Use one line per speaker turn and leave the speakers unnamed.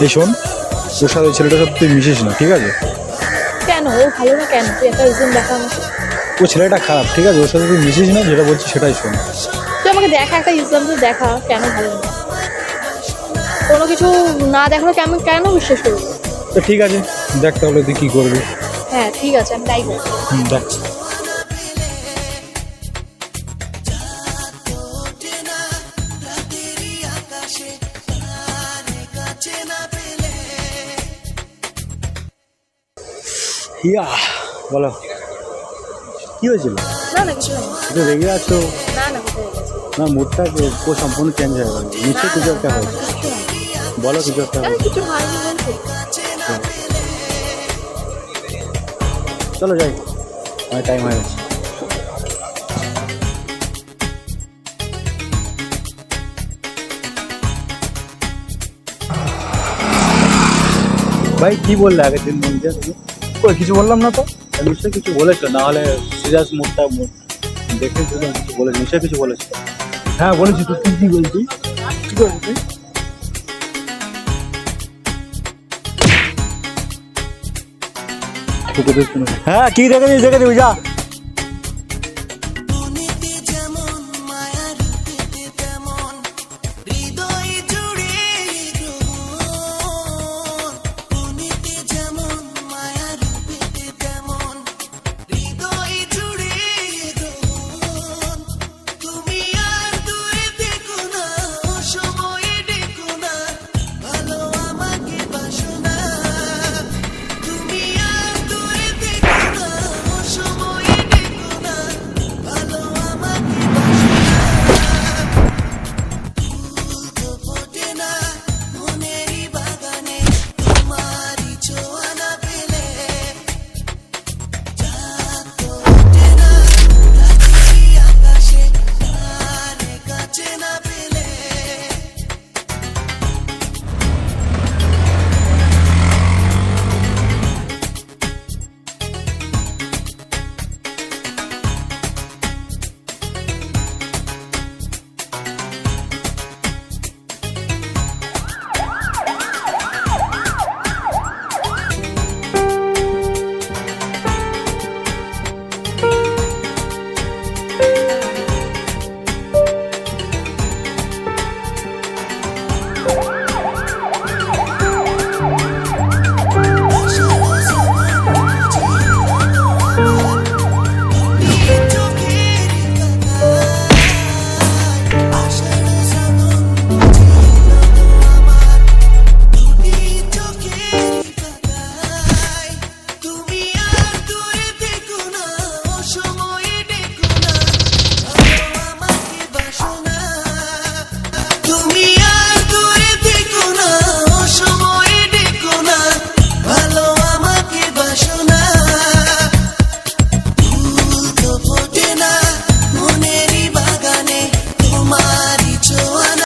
এই শোন, ওর সাথে ওই ছেলেটার সাথে তুই মিশিস না, ঠিক আছে?
কেন ও ভালো না কেন? তুই একটা রিজন দেখা আমাকে।
ও ছেলেটা খারাপ, ঠিক আছে? ওর সাথে তুই মিশিস না, যেটা বলছি সেটাই শোন।
তুই আমাকে দেখা, একটা রিজন তো দেখা কেন ভালো না। কোনো কিছু না দেখালে কেন কেন বিশ্বাস করবো?
তো ঠিক আছে, দেখ তাহলে তুই কী করবি।
হ্যাঁ ঠিক আছে, আমি তাই করবো।
দেখ। হিয়া, বলো কি হয়েছিল?
না না কিছু না।
একটু রেগে আছো?
না না কোথাও গেছি।
না, মুডটা পুরো সম্পূর্ণ চেঞ্জ হয়ে গেল, নিশ্চয়ই কিছু একটা হয়েছে।
কিছু না।
বলো কিছু একটা
আরে
হয়েছে।
কিছু হয়নি বলছি।
চলো যাই, অনেক টাইম হয়ে গেছে। ভাই কি বললে আগের দিন মধ্যে তুমি? কই কিছু বললাম না তো? নিশ্চয়ই কিছু বলেছো, না হলে সিরিয়াস মুডটা দেখে তুমি কিছু বলেছো, নিশ্চয়ই কিছু বলেছো। হ্যাঁ বলেছি তো, তুই কি বলছি? কি করেছিস তুই? হ্যাঁ কি দেখেছিস, দেখে দিবি যা।